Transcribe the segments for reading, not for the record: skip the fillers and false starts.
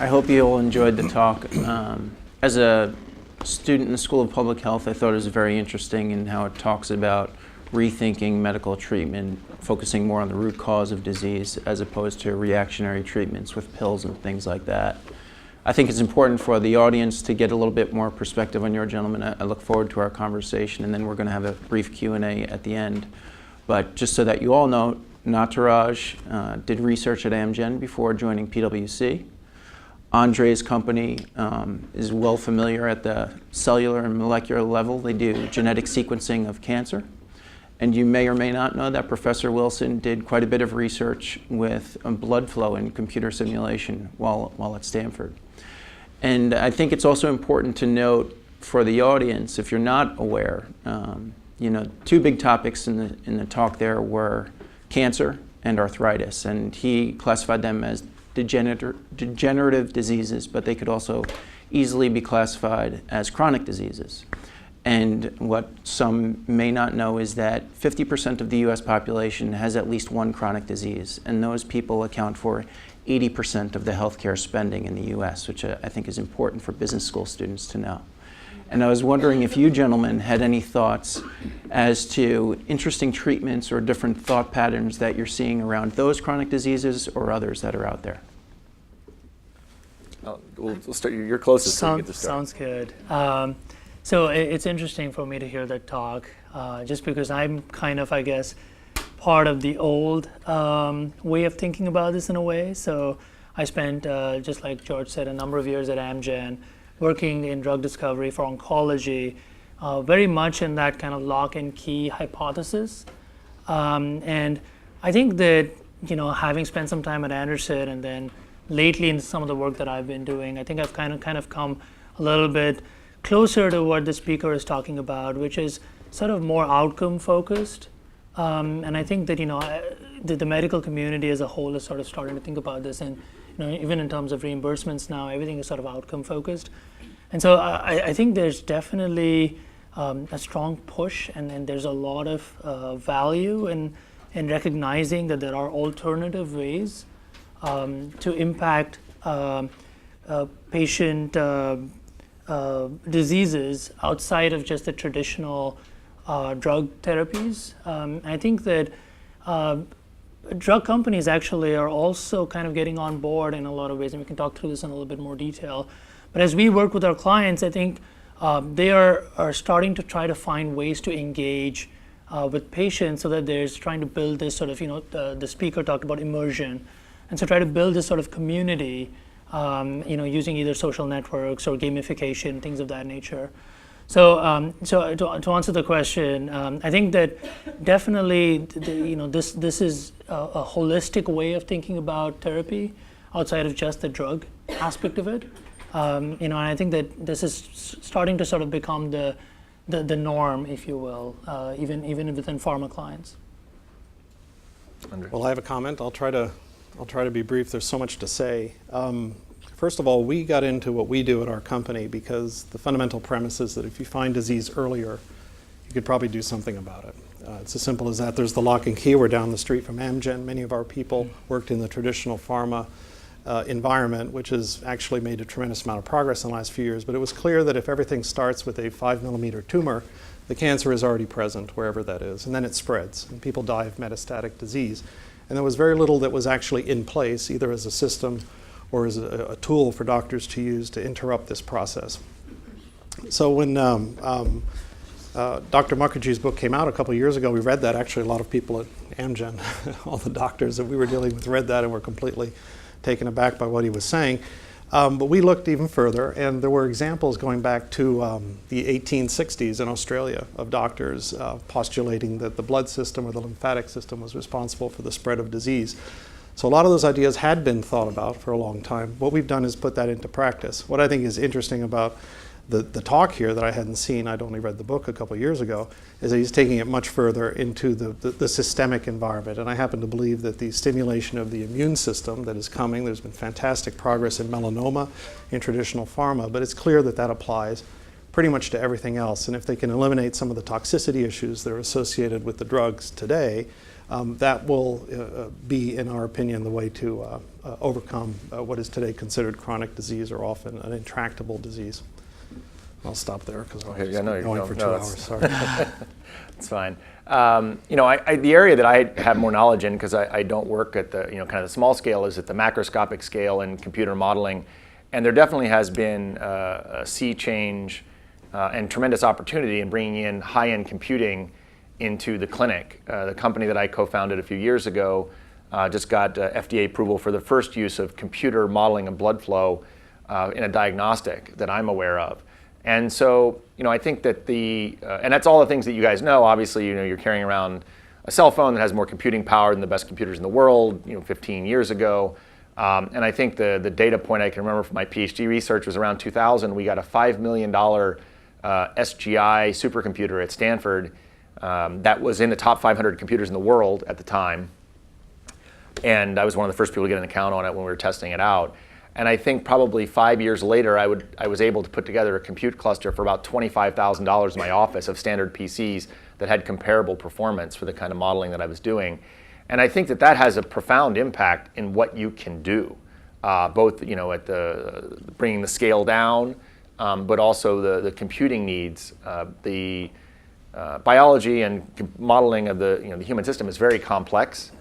I hope you all enjoyed the talk. As a student in the School of Public Health, I thought it was very interesting in how it talks about rethinking medical treatment, focusing more on the root cause of disease as opposed to reactionary treatments with pills and things like that. I think it's important for the audience to get a little bit more perspective on your gentlemen. I look forward to our conversation, and then we're going to have a brief Q&A at the end. But just so that you all know, Nataraj did research at Amgen before joining PwC. Andre's company is well familiar at the cellular and molecular level. They do genetic sequencing of cancer. And you may or may not know that Professor Wilson did quite a bit of research with blood flow and computer simulation while at Stanford. And I think it's also important to note for the audience, if you're not aware, two big topics in the talk there were cancer and arthritis. And he classified them as degenerative diseases, but they could also easily be classified as chronic diseases. And what some may not know is that 50% of the US population has at least one chronic disease, and those people account for 80% of the healthcare spending in the US, which I think is important for business school students to know. And I was wondering if you gentlemen had any thoughts as to interesting treatments or different thought patterns that you're seeing around those chronic diseases or others that are out there. We'll start. You're closest. So you get to start. Sounds good. So it's interesting for me to hear that talk, just because I'm kind of, I guess, part of the old way of thinking about this in a way. So I spent, just like George said, a number of years at Amgen, working in drug discovery for oncology, very much in that kind of lock and key hypothesis. And I think that, having spent some time at Anderson and then lately in some of the work that I've been doing, I think I've kind of come a little bit closer to what the speaker is talking about, which is sort of more outcome focused. And I think that, the medical community as a whole is sort of starting to think about this, and even in terms of reimbursements now, everything is sort of outcome focused. And so I think there's definitely a strong push, and there's a lot of value in recognizing that there are alternative ways to impact patient diseases outside of just the traditional drug therapies. I think that drug companies actually are also kind of getting on board in a lot of ways, and we can talk through this in a little bit more detail. But as we work with our clients, I think they are starting to try to find ways to engage with patients so that there's trying to build this sort of, the speaker talked about immersion. And so try to build this sort of community, using either social networks or gamification, things of that nature. So, to answer the question, I think that definitely, this is a holistic way of thinking about therapy outside of just the drug aspect of it. And I think that this is starting to sort of become the norm, if you will, even within pharma clients. Well, I have a comment. I'll try to be brief. There's so much to say. First of all, we got into what we do at our company because the fundamental premise is that if you find disease earlier, you could probably do something about it. It's as simple as that. There's the lock and key. We're down the street from Amgen. Many of our people worked in the traditional pharma environment, which has actually made a tremendous amount of progress in the last few years. But it was clear that if everything starts with a 5-millimeter tumor, the cancer is already present wherever that is, and then it spreads, and people die of metastatic disease. And there was very little that was actually in place, either as a system or as a tool for doctors to use to interrupt this process. So when Dr. Mukherjee's book came out a couple of years ago, we read that. Actually, a lot of people at Amgen, all the doctors that we were dealing with read that and were completely taken aback by what he was saying. But we looked even further, and there were examples going back to the 1860s in Australia of doctors postulating that the blood system or the lymphatic system was responsible for the spread of disease. So a lot of those ideas had been thought about for a long time. What we've done is put that into practice. What I think is interesting about the talk here that I hadn't seen, I'd only read the book a couple of years ago, is that he's taking it much further into the systemic environment. And I happen to believe that the stimulation of the immune system that is coming, there's been fantastic progress in melanoma, in traditional pharma, but it's clear that that applies pretty much to everything else. And if they can eliminate some of the toxicity issues that are associated with the drugs today, That will be, in our opinion, the way to overcome what is today considered chronic disease or often an intractable disease. I'll stop there because we're going for 2 hours. Sorry. It's fine. The area that I have more knowledge in, because I don't work at the kind of the small scale, is at the macroscopic scale in computer modeling, and there definitely has been a sea change and tremendous opportunity in bringing in high-end computing into the clinic. The company that I co-founded a few years ago just got FDA approval for the first use of computer modeling of blood flow in a diagnostic that I'm aware of. And so, I think that and that's all the things that you guys know. Obviously, you're carrying around a cell phone that has more computing power than the best computers in the world, 15 years ago. And I think the data point I can remember from my PhD research was around 2000. We got a $5 million SGI supercomputer at Stanford that was in the top 500 computers in the world at the time. And I was one of the first people to get an account on it when we were testing it out. And I think probably 5 years later, I was able to put together a compute cluster for about $25,000 in my office of standard PCs that had comparable performance for the kind of modeling that I was doing. And I think that has a profound impact in what you can do, both at the bringing the scale down, but also the computing needs. The biology and modeling of the human system is very complex.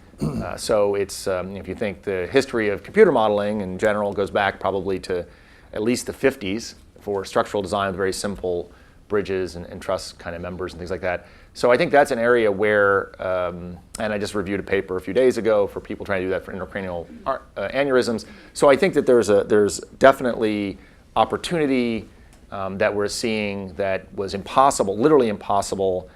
So it's, if you think the history of computer modeling in general goes back probably to at least the 50s for structural design with very simple bridges and truss kind of members and things like that. So I think that's an area where, and I just reviewed a paper a few days ago for people trying to do that for intracranial aneurysms. So I think that there's definitely opportunity that we're seeing that was impossible, literally impossible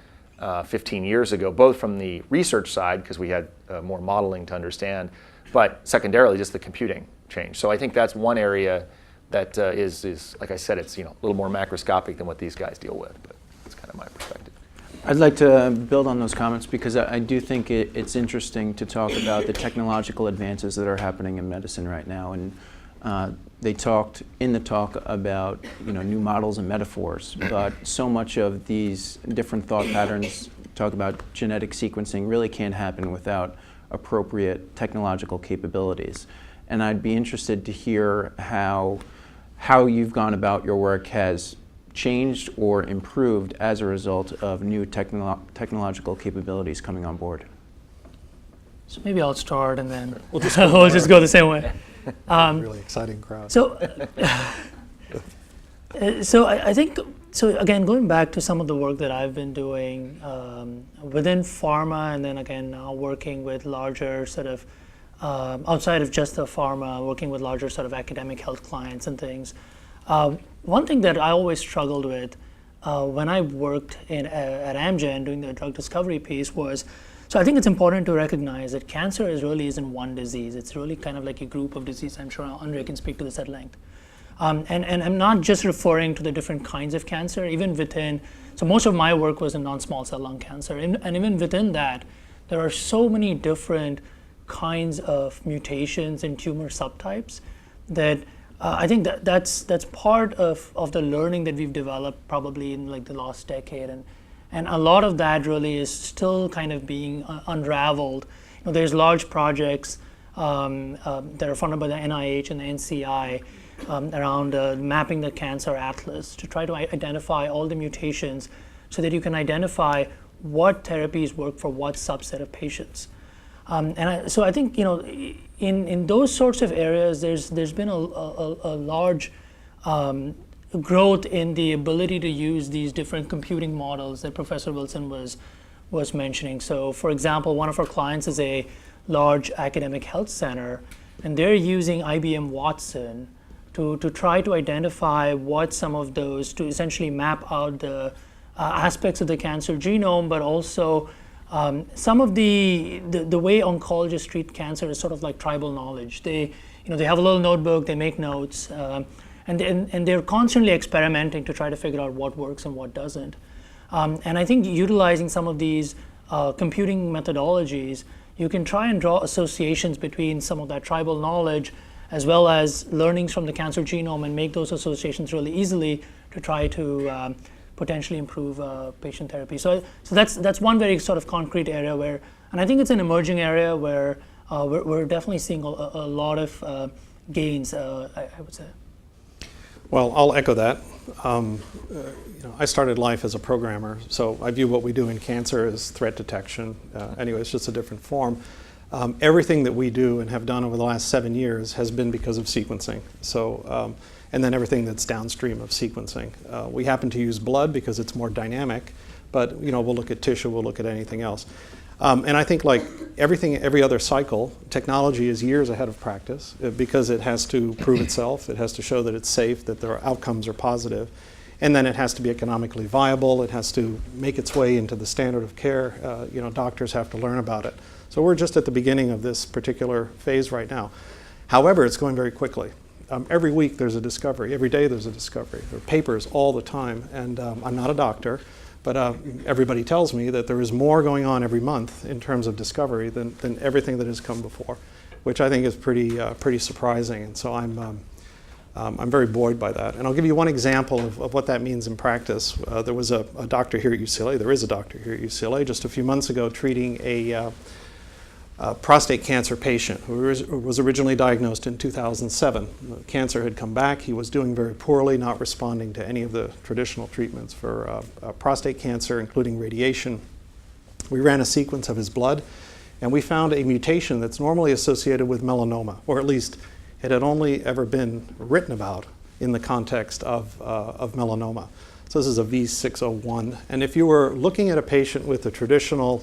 15 years ago, both from the research side, because we had more modeling to understand, but secondarily just the computing change. So I think that's one area that is, like I said, it's a little more macroscopic than what these guys deal with, but that's kind of my perspective. I'd like to build on those comments because I do think it's interesting to talk about the technological advances that are happening in medicine right now. And they talked in the talk about new models and metaphors, but so much of these different thought patterns talk about genetic sequencing really can't happen without appropriate technological capabilities. And I'd be interested to hear how you've gone about your work has changed or improved as a result of new technological capabilities coming on board. So maybe I'll start and then we'll just go the same way. Really exciting crowd. So I think, again, going back to some of the work that I've been doing within pharma, and then again now working with larger sort of, outside of just the pharma, working with larger sort of academic health clients and things. One thing that I always struggled with when I worked at Amgen doing the drug discovery piece was, so I think it's important to recognize that cancer really isn't one disease. It's really kind of like a group of diseases. I'm sure Andre can speak to this at length. And I'm not just referring to the different kinds of cancer, even within, so most of my work was in non-small cell lung cancer. And even within that, there are so many different kinds of mutations and tumor subtypes that I think that's part of the learning that we've developed probably in like the last decade. And a lot of that really is still kind of being unraveled. There's large projects that are funded by the NIH and the NCI around mapping the cancer atlas to try to identify all the mutations so that you can identify what therapies work for what subset of patients. So I think in those sorts of areas, there's been a large growth in the ability to use these different computing models that Professor Wilson was mentioning. So for example, one of our clients is a large academic health center, and they're using IBM Watson to try to identify what some of those, to essentially map out the aspects of the cancer genome, but also some of the way oncologists treat cancer is sort of like tribal knowledge. They have a little notebook, they make notes, and they're constantly experimenting to try to figure out what works and what doesn't. And I think utilizing some of these computing methodologies, you can try and draw associations between some of that tribal knowledge as well as learnings from the cancer genome and make those associations really easily to try to potentially improve patient therapy. So that's one very sort of concrete area where And I think it's an emerging area where we're definitely seeing a lot of gains, I would say. Well, I'll echo that. I started life as a programmer, so I view what we do in cancer as threat detection. Anyway, it's just a different form. Everything that we do and have done over the last 7 years has been because of sequencing. So, and then everything that's downstream of sequencing. We happen to use blood because it's more dynamic, but we'll look at tissue, we'll look at anything else. And I think like every other cycle, technology is years ahead of practice because it has to prove itself, it has to show that it's safe, that their outcomes are positive, and then it has to be economically viable, it has to make its way into the standard of care. Doctors have to learn about it. So we're just at the beginning of this particular phase right now. However, it's going very quickly. Every week there's a discovery, every day there's a discovery. There are papers all the time, and I'm not a doctor, but everybody tells me that there is more going on every month in terms of discovery than everything that has come before, which I think is pretty surprising. And so I'm very buoyed by that. And I'll give you one example of what that means in practice. There was a doctor here at UCLA, there is a doctor here at UCLA just a few months ago treating a prostate cancer patient who was originally diagnosed in 2007. The cancer had come back. He was doing very poorly, not responding to any of the traditional treatments for prostate cancer, including radiation. We ran a sequence of his blood, and we found a mutation that's normally associated with melanoma, or at least it had only ever been written about in the context of melanoma. So this is a V601. And if you were looking at a patient with the traditional,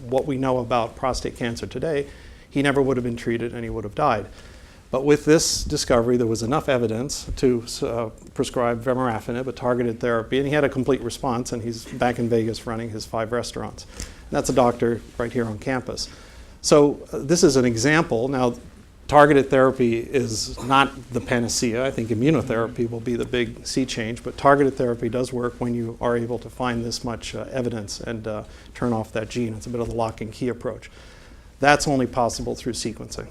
what we know about prostate cancer today, he never would have been treated and he would have died. But with this discovery, there was enough evidence to prescribe vemurafenib, a targeted therapy, and he had a complete response, and he's back in Vegas running his 5 restaurants. And that's a doctor right here on campus. So this is an example. Now, targeted therapy is not the panacea. I think immunotherapy will be the big sea change, but targeted therapy does work when you are able to find this much evidence and turn off that gene. It's a bit of the lock and key approach. That's only possible through sequencing.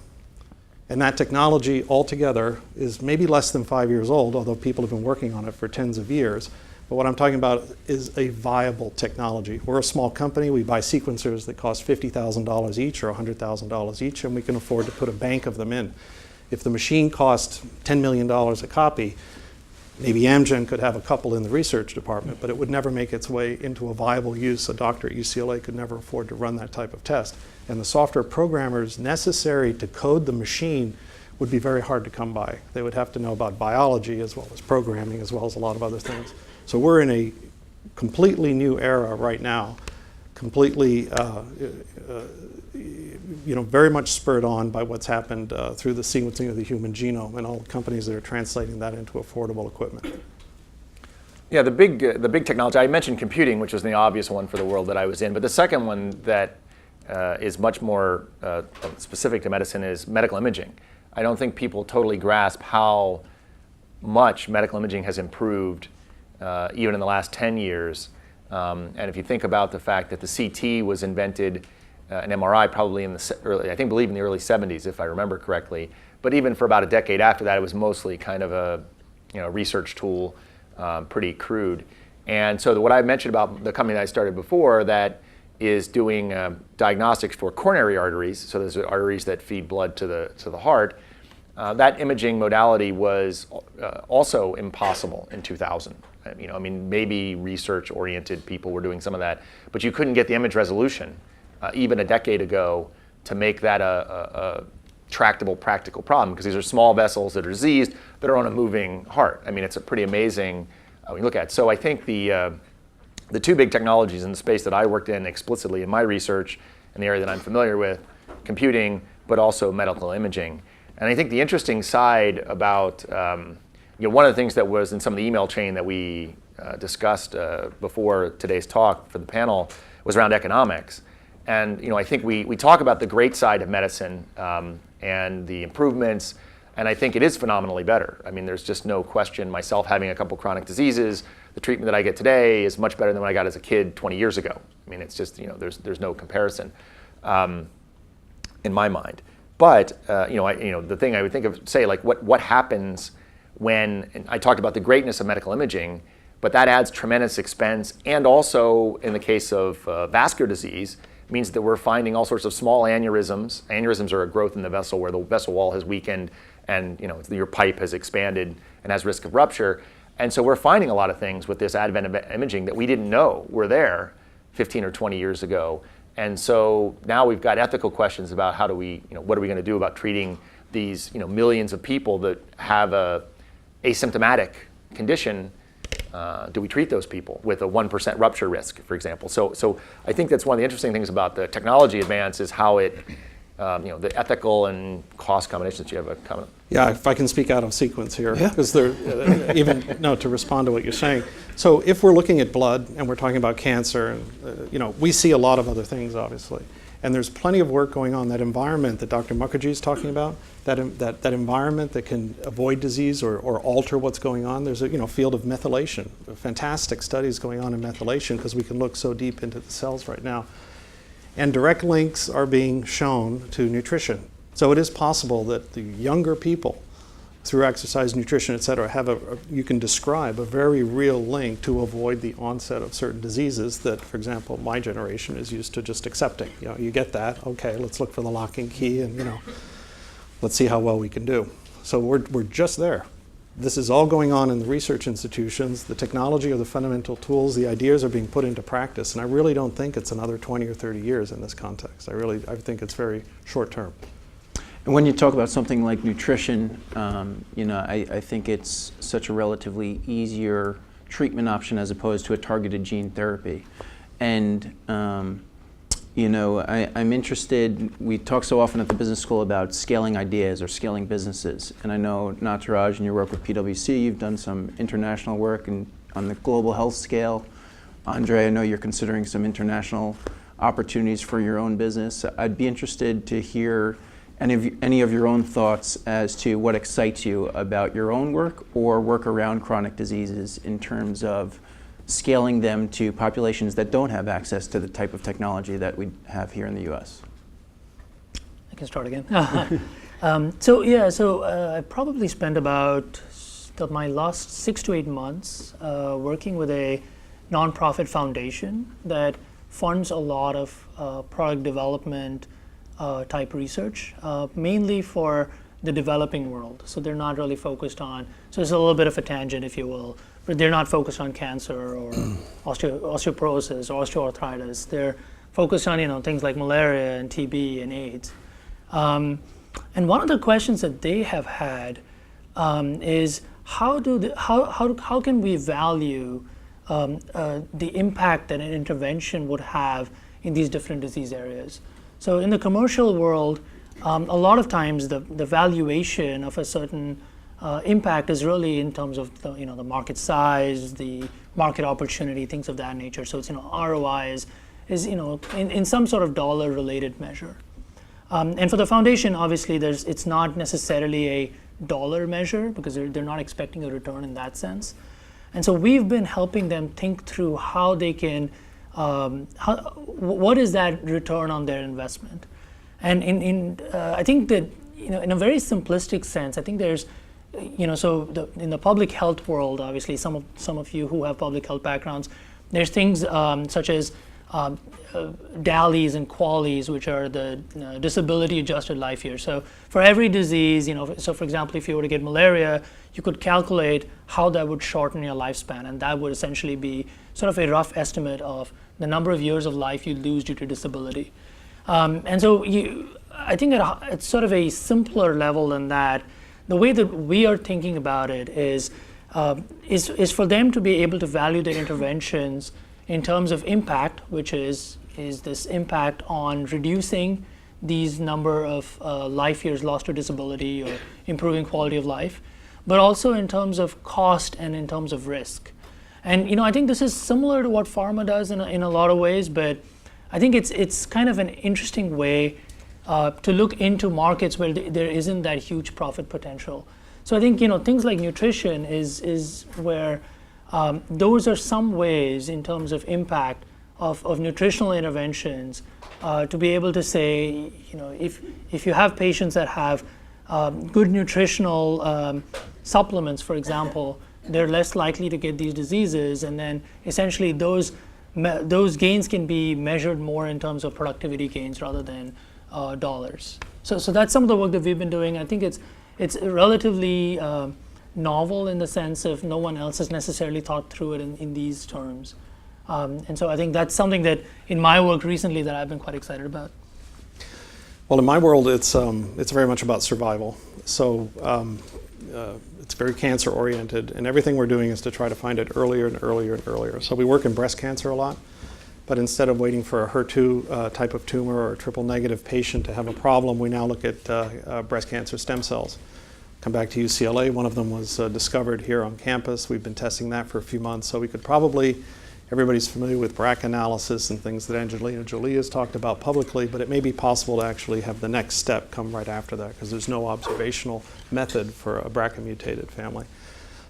And that technology altogether is maybe less than 5 years old, although people have been working on it for tens of years. But what I'm talking about is a viable technology. We're a small company. We buy sequencers that cost $50,000 each or $100,000 each, and we can afford to put a bank of them in. If the machine cost $10 million a copy, maybe Amgen could have a couple in the research department, but it would never make its way into a viable use. A doctor at UCLA could never afford to run that type of test. And the software programmers necessary to code the machine would be very hard to come by. They would have to know about biology as well as programming as well as a lot of other things. So we're in a completely new era right now, completely, very much spurred on by what's happened through the sequencing of the human genome and all the companies that are translating that into affordable equipment. Yeah, the big technology, I mentioned computing, which was the obvious one for the world that I was in, but the second one that is much more specific to medicine is medical imaging. I don't think people totally grasp how much medical imaging has improved even in the last 10 years. And if you think about the fact that the CT was invented, an MRI probably in the believe in the early 70s, if I remember correctly. But even for about a decade after that, it was mostly kind of a research tool, pretty crude. And so what I mentioned about the company that I started before that is doing diagnostics for coronary arteries, so those are arteries that feed blood to the heart. That imaging modality was also impossible in 2000. Maybe research-oriented people were doing some of that, but you couldn't get the image resolution even a decade ago to make that a tractable, practical problem, because these are small vessels that are diseased that are on a moving heart. It's a pretty amazing when you look at. So I think the two big technologies in the space that I worked in explicitly in my research, in the area that I'm familiar with, computing, but also medical imaging. And I think the interesting side about one of the things that was in some of the email chain that we discussed before today's talk for the panel was around economics. And I think we talk about the great side of medicine and the improvements, and I think it is phenomenally better. There's just no question. Myself having a couple chronic diseases, the treatment that I get today is much better than what I got as a kid 20 years ago. It's just there's no comparison in my mind. But the thing I would think of, say, like what happens when, and I talked about the greatness of medical imaging, but that adds tremendous expense, and also in the case of vascular disease, means that we're finding all sorts of small aneurysms. Aneurysms are a growth in the vessel where the vessel wall has weakened and your pipe has expanded and has risk of rupture. And so we're finding a lot of things with this advent of imaging that we didn't know were there 15 or 20 years ago. And so now we've got ethical questions about how do we, what are we going to do about treating these, millions of people that have a asymptomatic condition. Do we treat those people with a 1% rupture risk, for example? So I think that's one of the interesting things about the technology advance is how it, the ethical and cost combinations. You have a comment? Yeah, if I can speak out of sequence here, because to respond to what you're saying. So if we're looking at blood and we're talking about cancer, and, we see a lot of other things, obviously. And there's plenty of work going on. That environment that Dr. Mukherjee is talking about, that environment that can avoid disease or alter what's going on. There's a field of methylation. Fantastic studies going on in methylation because we can look so deep into the cells right now. And direct links are being shown to nutrition. So it is possible that the younger people, through exercise, nutrition, et cetera, you can describe a very real link to avoid the onset of certain diseases that, for example, my generation is used to just accepting. You get that, okay, let's look for the locking key and, let's see how well we can do. So we're just there. This is all going on in the research institutions. The technology are the fundamental tools. The ideas are being put into practice. And I really don't think it's another 20 or 30 years in this context. I think it's very short term. And when you talk about something like nutrition, I think it's such a relatively easier treatment option as opposed to a targeted gene therapy. And I'm interested, we talk so often at the business school about scaling ideas or scaling businesses. And I know, Nataraj, in your work with PwC, you've done some international work on the global health scale. Andre, I know you're considering some international opportunities for your own business. I'd be interested to hear any of your own thoughts as to what excites you about your own work or work around chronic diseases in terms of scaling them to populations that don't have access to the type of technology that we have here in the US. I can start again. I probably spent about my last 6 to 8 months working with a nonprofit foundation that funds a lot of product development type research, mainly for the developing world. So they're not really focused on, so it's a little bit of a tangent, if you will, but they're not focused on cancer or osteoporosis or osteoarthritis. They're focused on things like malaria and TB and AIDS. And one of the questions that they have had is how can we value the impact that an intervention would have in these different disease areas? So in the commercial world, a lot of times the valuation of a certain impact is really in terms of the market size, the market opportunity, things of that nature. So it's ROI is in some sort of dollar related measure. And for the foundation, obviously it's not necessarily a dollar measure because they're not expecting a return in that sense. And so we've been helping them think through how they can what is that return on their investment? And I think that in a very simplistic sense, I think there's in the public health world, obviously some of you who have public health backgrounds, there's things such as DALYs and QALYs, which are the disability adjusted life years. So for every disease, so for example, if you were to get malaria, you could calculate how that would shorten your lifespan, and that would essentially be sort of a rough estimate of the number of years of life you lose due to disability. And so I think it's sort of a simpler level than that. The way that we are thinking about it is for them to be able to value their interventions in terms of impact, which is this impact on reducing these number of life years lost to disability or improving quality of life, but also in terms of cost and in terms of risk. And I think this is similar to what pharma does in a lot of ways, but I think it's kind of an interesting way to look into markets where there isn't that huge profit potential. So I think things like nutrition is where those are some ways in terms of impact of nutritional interventions to be able to say, if you have patients that have good nutritional supplements, for example, they're less likely to get these diseases, and then essentially those those gains can be measured more in terms of productivity gains rather than dollars. So that's some of the work that we've been doing. I think it's relatively novel in the sense of no one else has necessarily thought through it in these terms. And so I think that's something that in my work recently that I've been quite excited about. Well, in my world, it's very much about survival. So it's very cancer oriented, and everything we're doing is to try to find it earlier and earlier and earlier. So we work in breast cancer a lot, but instead of waiting for a HER2 type of tumor or a triple negative patient to have a problem, we now look at breast cancer stem cells. Come back to UCLA, one of them was discovered here on campus. We've been testing that for a few months, so we could probably, everybody's familiar with BRCA analysis and things that Angelina Jolie has talked about publicly, but it may be possible to actually have the next step come right after that because there's no observational method for a BRCA mutated family.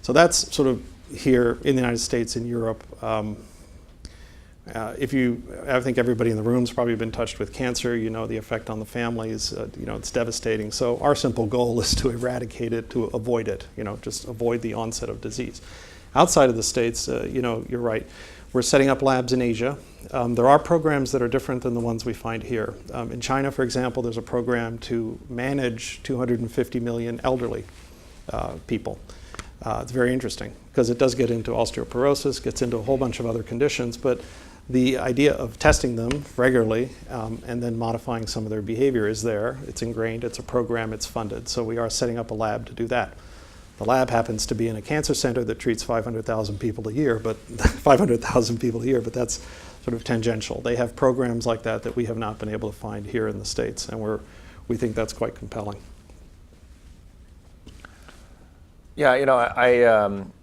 So that's sort of here in the United States, in Europe. I think everybody in the room's probably been touched with cancer. You know the effect on the families. It's devastating. So our simple goal is to eradicate it, to avoid it. Just avoid the onset of disease. Outside of the States, you're right. We're setting up labs in Asia. There are programs that are different than the ones we find here. In China, for example, there's a program to manage 250 million elderly people. It's very interesting because it does get into osteoporosis, gets into a whole bunch of other conditions, but the idea of testing them regularly and then modifying some of their behavior is there. It's ingrained, it's a program, it's funded. So we are setting up a lab to do that. The lab happens to be in a cancer center that treats 500,000 people a year, but that's sort of tangential. They have programs like that we have not been able to find here in the States, and we think that's quite compelling. Yeah,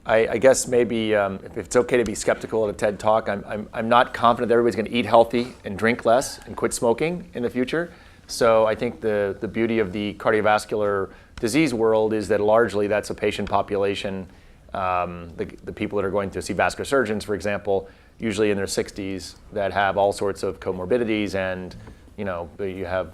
I guess maybe if it's okay to be skeptical at a TED Talk, I'm not confident that everybody's going to eat healthy and drink less and quit smoking in the future. So I think the beauty of the cardiovascular disease world is that largely that's a patient population. The people that are going to see vascular surgeons, for example, usually in their 60s, that have all sorts of comorbidities, and you have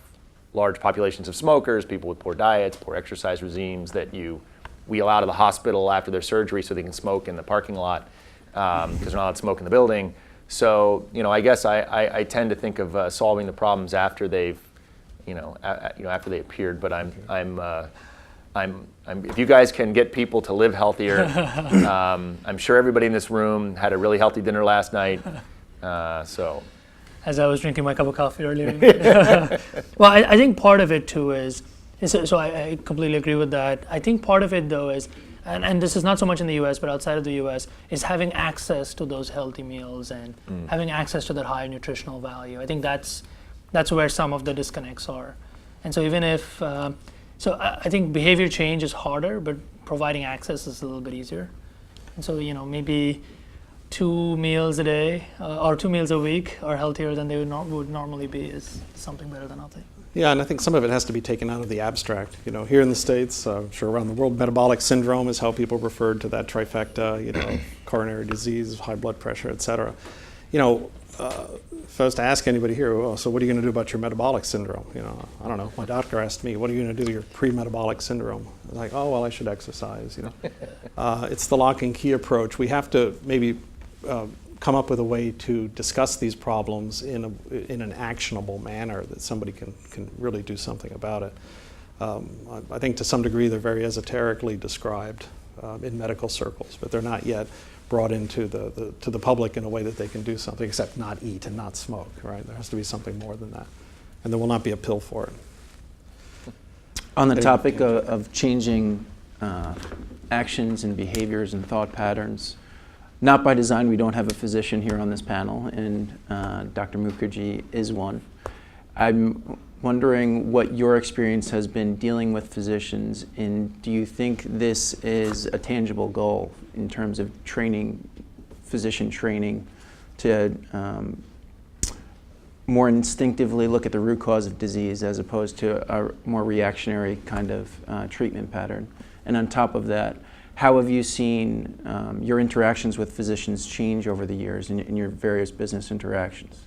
large populations of smokers, people with poor diets, poor exercise regimes that you wheel out of the hospital after their surgery so they can smoke in the parking lot because they're not allowed to smoke in the building. So I guess I tend to think of solving the problems after they've after they appeared. But I'm if you guys can get people to live healthier, I'm sure everybody in this room had a really healthy dinner last night. So. As I was drinking my cup of coffee earlier. Well, I think part of it too is so I completely agree with that. I think part of it though is, and this is not so much in the US, but outside of the US, is having access to those healthy meals and having access to that higher nutritional value. I think that's where some of the disconnects are. And so even if, so I think behavior change is harder, but providing access is a little bit easier. And so, maybe 2 meals a day or 2 meals a week are healthier than they would normally be is something better than nothing. Yeah, and I think some of it has to be taken out of the abstract. Here in the States, I'm sure around the world, metabolic syndrome is how people referred to that trifecta, coronary disease, high blood pressure, et cetera. If I was to ask anybody here, well, so what are you going to do about your metabolic syndrome? I don't know. My doctor asked me, what are you going to do with your pre-metabolic syndrome? I was like, oh, well, I should exercise, It's the lock and key approach. We have to maybe come up with a way to discuss these problems in an actionable manner that somebody can really do something about it. I think to some degree they're very esoterically described in medical circles, but they're not yet brought into the public in a way that they can do something except not eat and not smoke, right? There has to be something more than that. And there will not be a pill for it. On the topic of changing actions and behaviors and thought patterns, not by design, we don't have a physician here on this panel, and Dr. Mukherjee is one. I'm wondering what your experience has been dealing with physicians, and do you think this is a tangible goal in terms of training, physician training, to more instinctively look at the root cause of disease as opposed to a more reactionary kind of treatment pattern? And on top of that, how have you seen your interactions with physicians change over the years in your various business interactions?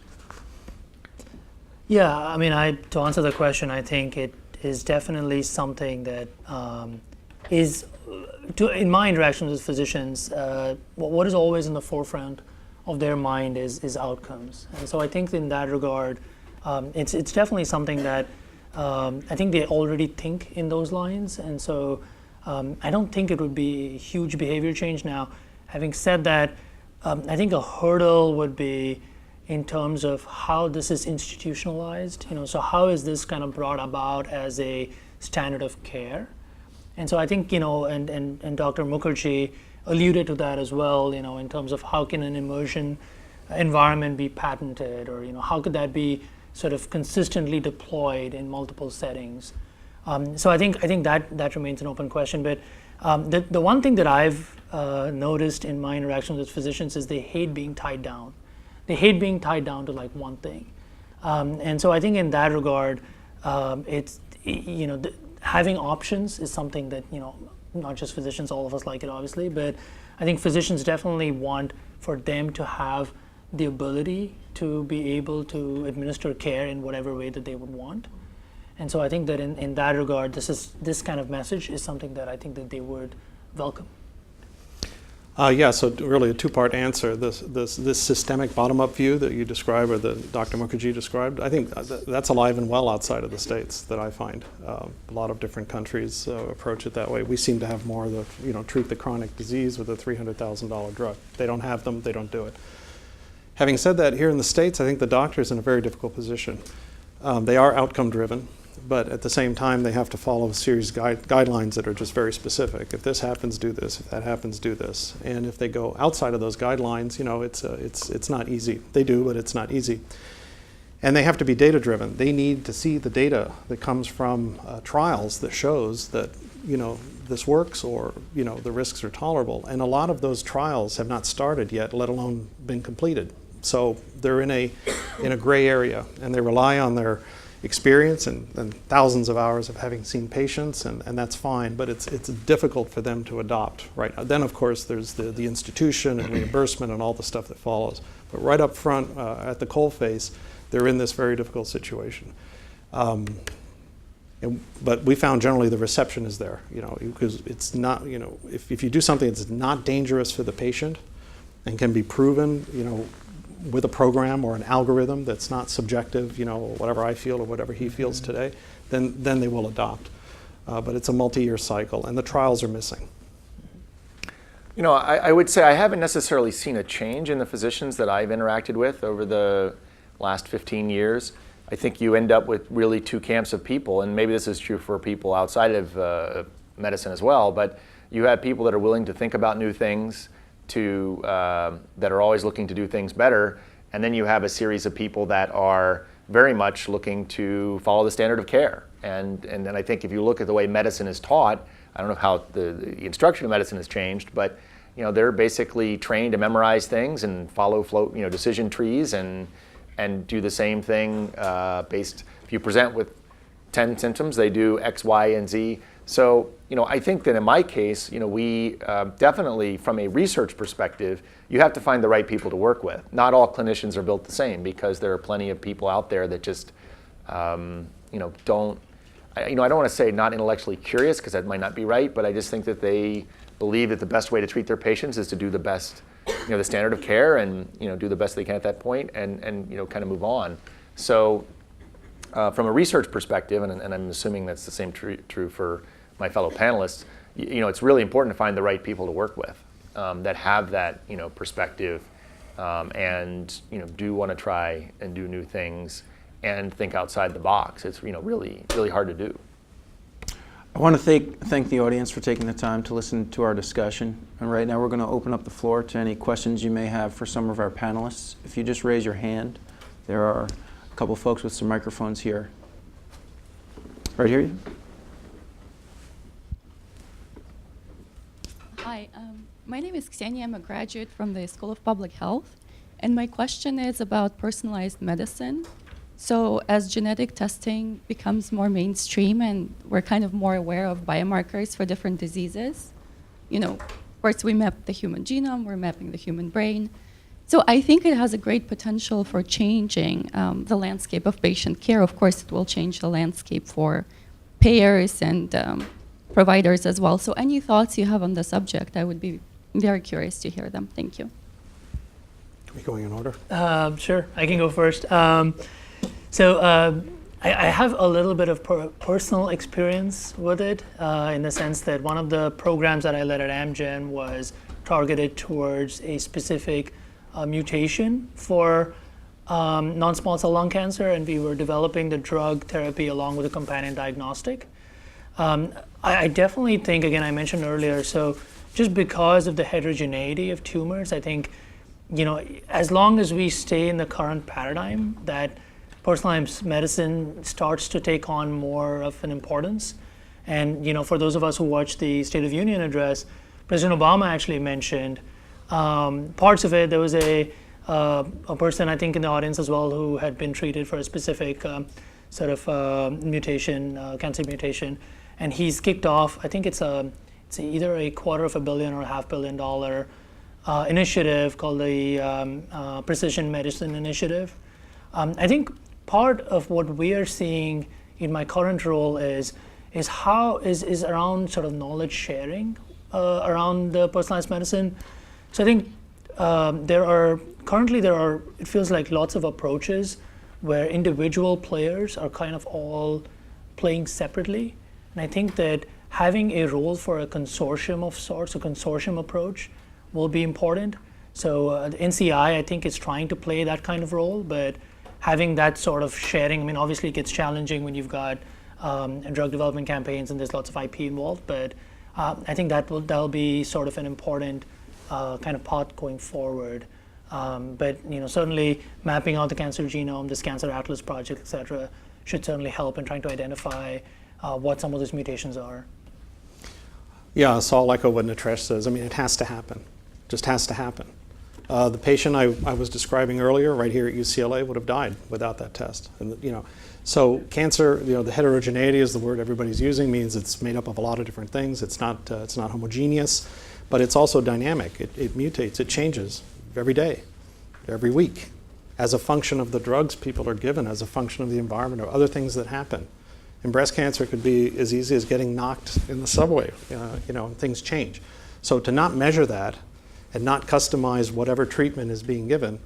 Yeah, I mean, to answer the question, I think it is definitely something that in my interactions with physicians, what is always in the forefront of their mind is outcomes. And so I think in that regard, it's definitely something that I think they already think in those lines. And so I don't think it would be a huge behavior change. Now, having said that, I think a hurdle would be in terms of how this is institutionalized. So how is this kind of brought about as a standard of care? And so I think, and Dr. Mukherjee alluded to that as well, in terms of how can an immersion environment be patented, or, how could that be sort of consistently deployed in multiple settings. So I think that remains an open question. But the one thing that I've noticed in my interactions with physicians is they hate being tied down. They hate being tied down to like one thing. And so I think in that regard, it's, having options is something that, not just physicians, all of us like it obviously, but I think physicians definitely want for them to have the ability to be able to administer care in whatever way that they would want. And so I think that in that regard, this kind of message is something that I think that they would welcome. So really a two-part answer. This systemic bottom-up view that you describe, or that Dr. Mukherjee described, I think that's alive and well outside of the States, that I find. A lot of different countries approach it that way. We seem to have more of the, treat the chronic disease with a $300,000 drug. They don't have them, they don't do it. Having said that, here in the States, I think the doctor's in a very difficult position. They are outcome-driven, but at the same time, they have to follow a series of guidelines that are just very specific. If this happens, do this. If that happens, do this. And if they go outside of those guidelines, it's not easy. They do, but it's not easy. And they have to be data-driven. They need to see the data that comes from trials that shows that, this works, or, the risks are tolerable. And a lot of those trials have not started yet, let alone been completed. So they're in a gray area, and they rely on their experience and thousands of hours of having seen patients, and that's fine, but it's difficult for them to adopt right now. Then, of course, there's the institution and reimbursement and all the stuff that follows. But right up front, at the coalface, they're in this very difficult situation. But we found generally the reception is there, because it's not, if you do something that's not dangerous for the patient and can be proven, with a program or an algorithm that's not subjective, whatever I feel or whatever he feels today, then they will adopt. But it's a multi-year cycle, and the trials are missing. I would say I haven't necessarily seen a change in the physicians that I've interacted with over the last 15 years. I think you end up with really two camps of people, and maybe this is true for people outside of medicine as well, but you have people that are willing to think about new things, that are always looking to do things better, and then you have a series of people that are very much looking to follow the standard of care. And then I think if you look at the way medicine is taught, I don't know how the instruction of medicine has changed, but they're basically trained to memorize things and follow decision trees and do the same thing based. If you present with 10 symptoms, they do X, Y, and Z. So, I think that in my case, we definitely, from a research perspective, you have to find the right people to work with. Not all clinicians are built the same, because there are plenty of people out there that just, don't, I don't want to say not intellectually curious, because that might not be right, but I just think that they believe that the best way to treat their patients is to do the best, the standard of care, and, do the best they can at that point, and kind of move on. So, from a research perspective, and I'm assuming that's the same true for my fellow panelists, it's really important to find the right people to work with that have that perspective and do want to try and do new things and think outside the box. It's really hard to do. I want to thank the audience for taking the time to listen to our discussion. And right now we're going to open up the floor to any questions you may have for some of our panelists. If you just raise your hand, there are a couple folks with some microphones here. Right here. Hi, my name is Ksenia. I'm a graduate from the School of Public Health, and my question is about personalized medicine. So as genetic testing becomes more mainstream and we're kind of more aware of biomarkers for different diseases, of course we map the human genome, we're mapping the human brain. So I think it has a great potential for changing the landscape of patient care. Of course, it will change the landscape for payers and providers as well. So any thoughts you have on the subject, I would be very curious to hear them. Thank you. Are we going in order? Sure, I can go first. I have a little bit of personal experience with it in the sense that one of the programs that I led at Amgen was targeted towards a specific mutation for non-small cell lung cancer, and we were developing the drug therapy along with a companion diagnostic. I definitely think, again, I mentioned earlier, so just because of the heterogeneity of tumors, I think, as long as we stay in the current paradigm that personalized medicine starts to take on more of an importance. And for those of us who watched the State of the Union address, President Obama actually mentioned parts of it. There was a person, I think, in the audience as well who had been treated for a specific sort of mutation, cancer mutation, and he's kicked off. I think it's either $250 million or $500 million initiative called the Precision Medicine Initiative. I think part of what we are seeing in my current role is around sort of knowledge sharing around the personalized medicine. So I think there are it feels like lots of approaches where individual players are kind of all playing separately, and I think that having a role for a consortium of sorts, a consortium approach, will be important. So the NCI, I think, is trying to play that kind of role, but having that sort of sharing, I mean, obviously it gets challenging when you've got drug development campaigns and there's lots of IP involved, but I think that'll be sort of an important kind of path going forward. But certainly mapping out the cancer genome, this Cancer Atlas project, et cetera, should certainly help in trying to identify what some of those mutations are. Yeah, so I'll echo what Nataraj says. I mean, it has to happen. Just has to happen. The patient I was describing earlier, right here at UCLA, would have died without that test. And so cancer, the heterogeneity is the word everybody's using, means it's made up of a lot of different things. It's not homogeneous, but it's also dynamic. It mutates, it changes every day, every week, as a function of the drugs people are given, as a function of the environment or other things that happen. And breast cancer could be as easy as getting knocked in the subway, and things change. So to not measure that and not customize whatever treatment is being given,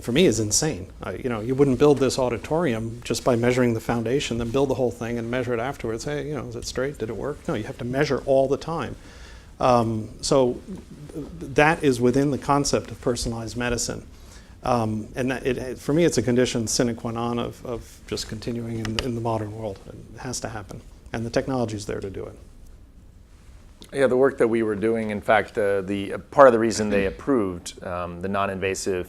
for me, is insane. You wouldn't build this auditorium just by measuring the foundation, then build the whole thing and measure it afterwards. Hey, is it straight? Did it work? No, you have to measure all the time. So that is within the concept of personalized medicine. And for me, it's a condition sine qua non of just continuing in the modern world. It has to happen. And the technology is there to do it. Yeah, the work that we were doing, in fact, the part of the reason they approved the non-invasive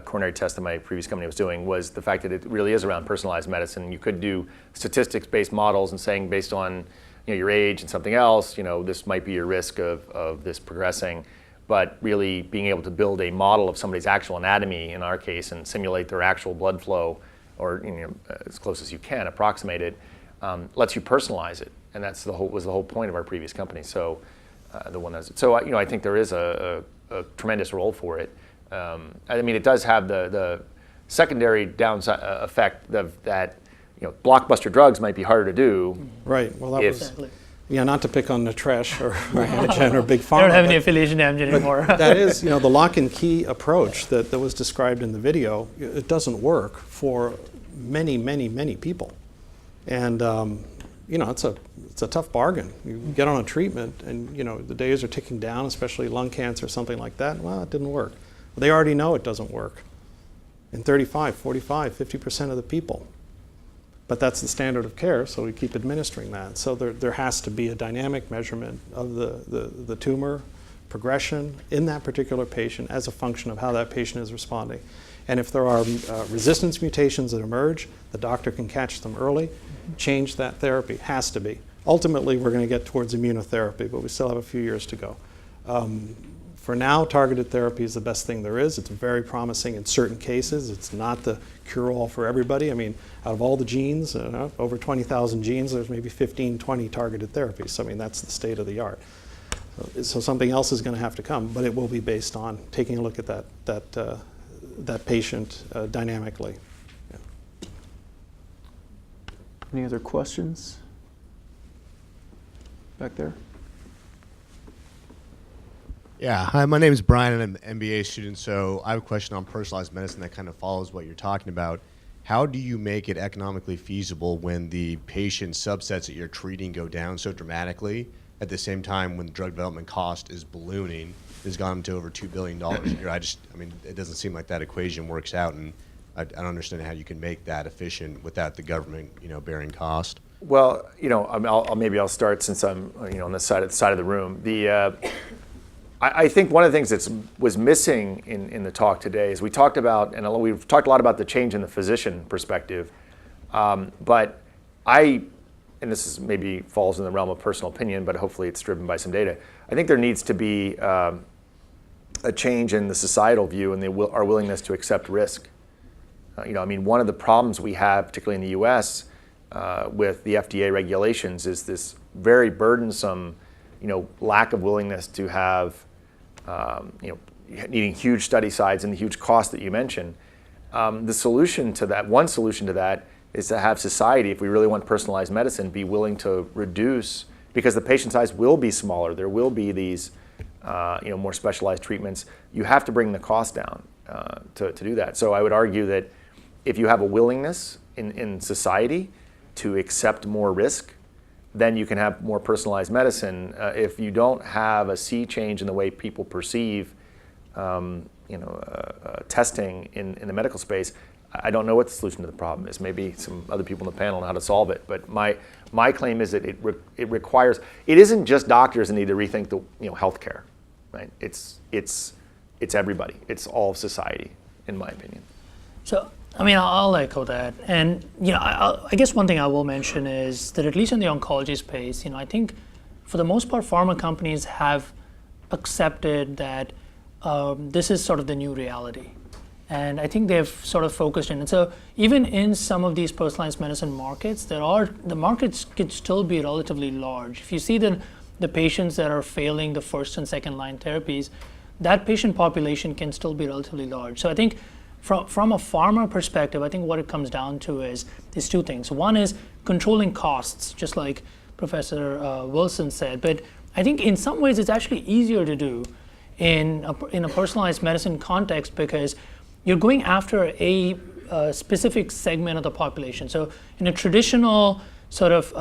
coronary test that my previous company was doing was the fact that it really is around personalized medicine. You could do statistics-based models and saying based on your age and something else, this might be your risk of this progressing. But really being able to build a model of somebody's actual anatomy, in our case, and simulate their actual blood flow, or as close as you can, approximate it, lets you personalize it. And that's was the whole point of our previous company. So I think there is a tremendous role for it. I mean, it does have the secondary downside effect of that blockbuster drugs might be harder to do. Right. Well, that was Exactly. Yeah, not to pick on Nataraj or Amgen or Big Pharma. I don't have any affiliation to Amgen anymore. That is, the lock and key approach that was described in the video. It doesn't work for many, many, many people, and it's a tough bargain. You get on a treatment, and the days are ticking down, especially lung cancer, something like that. Well, it didn't work. Well, they already know it doesn't work in 35, 45, 50% of the people. But that's the standard of care, so we keep administering that. So there has to be a dynamic measurement of the tumor progression in that particular patient as a function of how that patient is responding. And if there are resistance mutations that emerge, the doctor can catch them early, change that therapy. Has to be. Ultimately, we're going to get towards immunotherapy, but we still have a few years to go. For now, targeted therapy is the best thing there is. It's very promising in certain cases. It's not the cure-all for everybody. I mean, out of all the genes, over 20,000 genes, there's maybe 15, 20 targeted therapies. So, I mean, that's the state of the art. So something else is going to have to come, but it will be based on taking a look at that patient dynamically. Yeah. Any other questions? Back there? Yeah, hi, my name is Brian, and I'm an MBA student, so I have a question on personalized medicine that kind of follows what you're talking about. How do you make it economically feasible when the patient subsets that you're treating go down so dramatically, at the same time when the drug development cost is ballooning, has gone to over $2 billion a year? I mean, it doesn't seem like that equation works out, and I don't understand how you can make that efficient without the government, bearing cost. Well, I'll start since I'm on this side of the room. I think one of the things that was missing in the talk today is we've talked a lot about the change in the physician perspective, but and this is maybe falls in the realm of personal opinion, but hopefully it's driven by some data. I think there needs to be a change in the societal view and our willingness to accept risk. One of the problems we have, particularly in the U.S., with the FDA regulations, is this very burdensome, lack of willingness to have, needing huge study sites and the huge cost that you mentioned. One solution to that is to have society, if we really want personalized medicine, be willing to reduce, because the patient size will be smaller. There will be these, more specialized treatments. You have to bring the cost down to do that. So I would argue that if you have a willingness in society to accept more risk, then you can have more personalized medicine. If you don't have a sea change in the way people perceive testing in the medical space, I don't know what the solution to the problem is. Maybe some other people in the panel know how to solve it. But my claim is that it requires, it isn't just doctors that need to rethink the healthcare, right? It's everybody. It's all of society, in my opinion. So, I'll echo that. And, I guess one thing I will mention is that at least in the oncology space, I think for the most part, pharma companies have accepted that this is sort of the new reality. And I think they've sort of focused in. And so even in some of these personalized medicine markets, the markets could still be relatively large. If you see the patients that are failing the first and second line therapies, that patient population can still be relatively large. So I think from a pharma perspective, I think what it comes down to is two things. One is controlling costs, just like Professor Wilson said. But I think in some ways it's actually easier to do in a personalized medicine context, because you're going after a specific segment of the population. So in a traditional sort of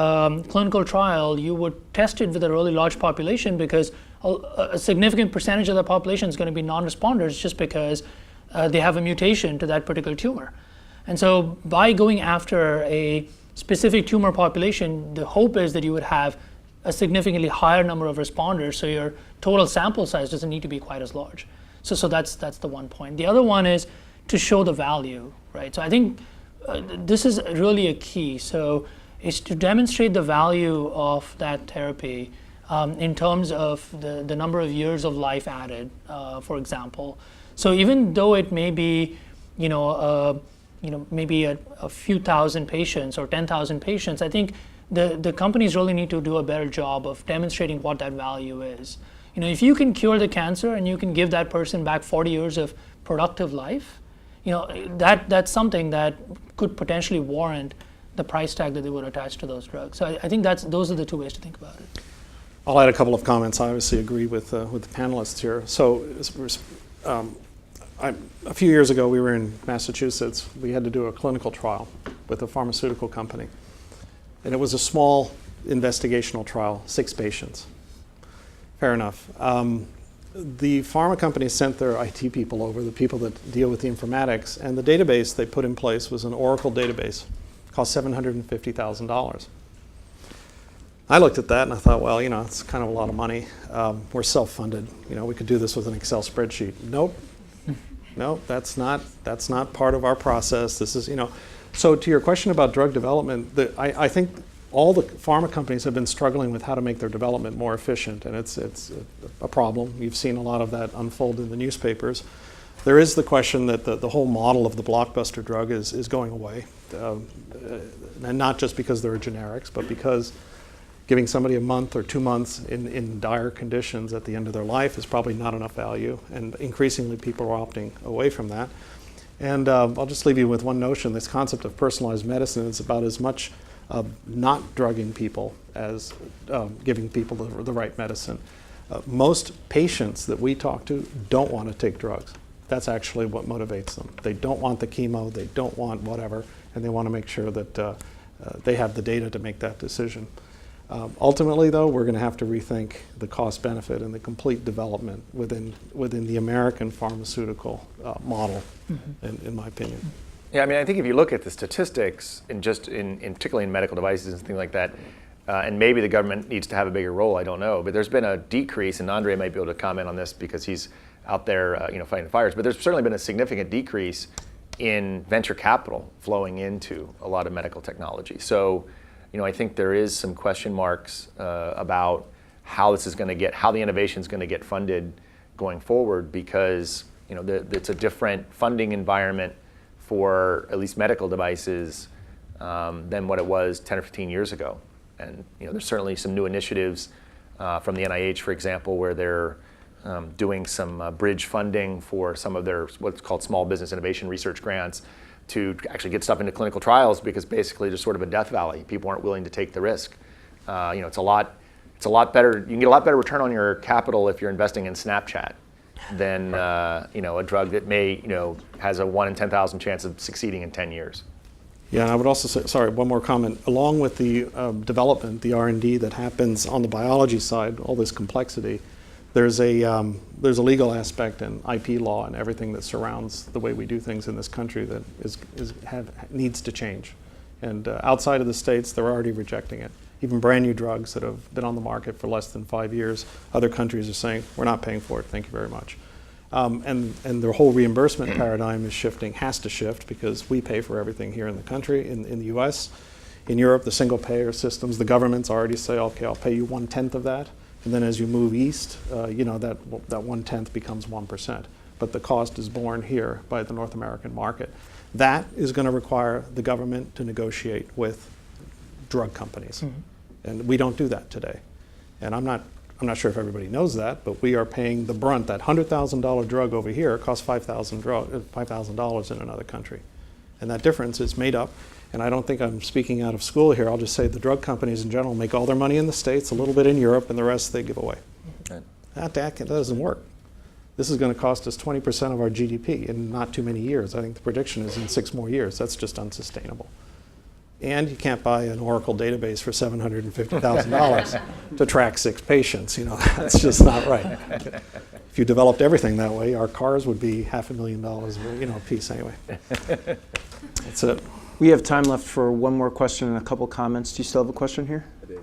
clinical trial, you would test it with a really large population, because a significant percentage of the population is going to be non-responders just because they have a mutation to that particular tumor. And so by going after a specific tumor population, the hope is that you would have a significantly higher number of responders, so your total sample size doesn't need to be quite as large. So that's the one point. The other one is to show the value, right? So I think this is really a key. So it's to demonstrate the value of that therapy in terms of the number of years of life added, for example. So even though it may be, maybe a few thousand patients or 10,000 patients, I think the companies really need to do a better job of demonstrating what that value is. If you can cure the cancer and you can give that person back 40 years of productive life, that's something that could potentially warrant the price tag that they would attach to those drugs. So I think those are the two ways to think about it. I'll add a couple of comments. I obviously agree with the panelists here. So a few years ago, we were in Massachusetts. We had to do a clinical trial with a pharmaceutical company. And it was a small investigational trial, 6 patients. Fair enough. The pharma company sent their IT people over, the people that deal with the informatics, and the database they put in place was an Oracle database. It cost $750,000. I looked at that and I thought, well, it's kind of a lot of money. We're self-funded. We could do this with an Excel spreadsheet. Nope. No, that's not part of our process. This is, So to your question about drug development, I think all the pharma companies have been struggling with how to make their development more efficient, and it's a problem. You've seen a lot of that unfold in the newspapers. There is the question that the whole model of the blockbuster drug is going away, and not just because there are generics, but because giving somebody a month or 2 months in dire conditions at the end of their life is probably not enough value, and increasingly people are opting away from that. And I'll just leave you with one notion. This concept of personalized medicine is about as much not drugging people as giving people the right medicine. Most patients that we talk to don't want to take drugs. That's actually what motivates them. They don't want the chemo, they don't want whatever, and they want to make sure that they have the data to make that decision. Ultimately, though, we're going to have to rethink the cost-benefit and the complete development within the American pharmaceutical model, in my opinion. Yeah, I mean, I think if you look at the statistics, and just particularly in medical devices and things like that, and maybe the government needs to have a bigger role, I don't know, but there's been a decrease, and Andre might be able to comment on this because he's out there fighting the fires, but there's certainly been a significant decrease in venture capital flowing into a lot of medical technology. So, I think there is some question marks about how this is going to how the innovation is going to get funded going forward, because it's a different funding environment for at least medical devices than what it was 10 or 15 years ago. And there's certainly some new initiatives from the NIH, for example, where they're doing some bridge funding for some of their what's called small business innovation research grants to actually get stuff into clinical trials, because basically there's sort of a death valley. People aren't willing to take the risk. It's a lot better. You can get a lot better return on your capital if you're investing in Snapchat than a drug that may has a 1 in 10,000 chance of succeeding in 10 years. Yeah, and I would also say, sorry, one more comment. Along with the development, the R&D that happens on the biology side, all this complexity, there's a legal aspect and IP law and everything that surrounds the way we do things in this country that needs to change. And outside of the states, they're already rejecting it. Even brand new drugs that have been on the market for less than 5 years, other countries are saying, we're not paying for it, thank you very much. And the whole reimbursement paradigm is shifting, has to shift, because we pay for everything here in the country, in the US. In Europe, the single payer systems, the governments already say, okay, I'll pay you 1/10 of that. And then as you move east, that 1/10 becomes 1%. But the cost is borne here by the North American market. That is going to require the government to negotiate with drug companies. And we don't do that today. And I'm not sure if everybody knows that, but we are paying the brunt. That $100,000 drug over here costs $5,000 in another country. And that difference is made up. And I don't think I'm speaking out of school here. I'll just say the drug companies in general make all their money in the States, a little bit in Europe, and the rest they give away. Right. That doesn't work. This is going to cost us 20% of our GDP in not too many years. I think the prediction is in 6 more years. That's just unsustainable. And you can't buy an Oracle database for $750,000 to track 6 patients. That's just not right. If you developed everything that way, our cars would be $500,000 a piece anyway. That's it. We have time left for one more question and a couple comments. Do you still have a question here? I do, yeah.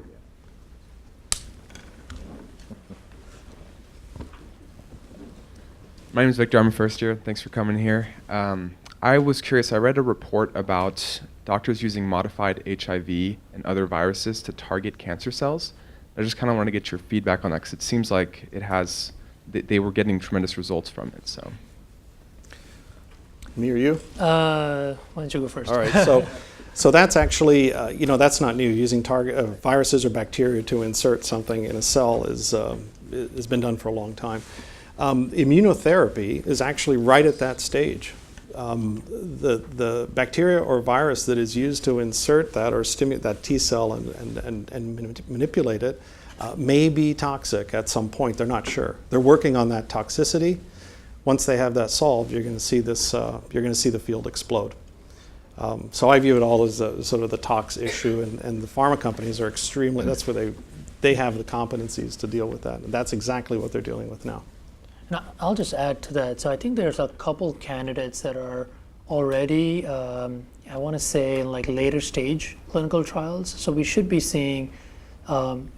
My name is Victor. I'm a first year. Thanks for coming here. I was curious. I read a report about doctors using modified HIV and other viruses to target cancer cells. I just kind of want to get your feedback on that, because it seems like they were getting tremendous results from it. So. Me or you? Why don't you go first? All right. So that's actually, that's not new. Using viruses or bacteria to insert something in a cell has been done for a long time. Immunotherapy is actually right at that stage. The bacteria or virus that is used to insert that or stimulate that T cell and manipulate it may be toxic at some point. They're not sure. They're working on that toxicity. Once they have that solved, you're going to see this. You're going to see the field explode. So I view it all as sort of the tox issue, and the pharma companies are extremely. That's where they have the competencies to deal with that, and that's exactly what they're dealing with now. Now, I'll just add to that. So I think there's a couple candidates that are already, I want to say, in later stage clinical trials. So we should be seeing,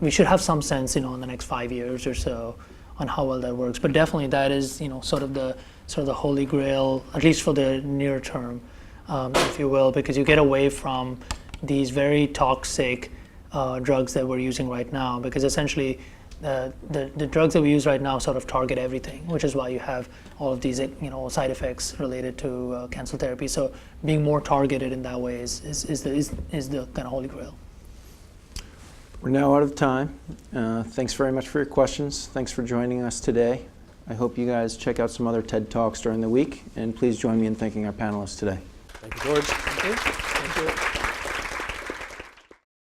we should have some sense, in the next 5 years or so, on how well that works. But definitely that is, sort of the holy grail, at least for the near term, if you will, because you get away from these very toxic drugs that we're using right now, because essentially the drugs that we use right now sort of target everything, which is why you have all of these side effects related to cancer therapy. So being more targeted in that way is the kind of holy grail. We're now out of time. Thanks very much for your questions. Thanks for joining us today. I hope you guys check out some other TED Talks during the week, and please join me in thanking our panelists today. Thank you, George. Thank you.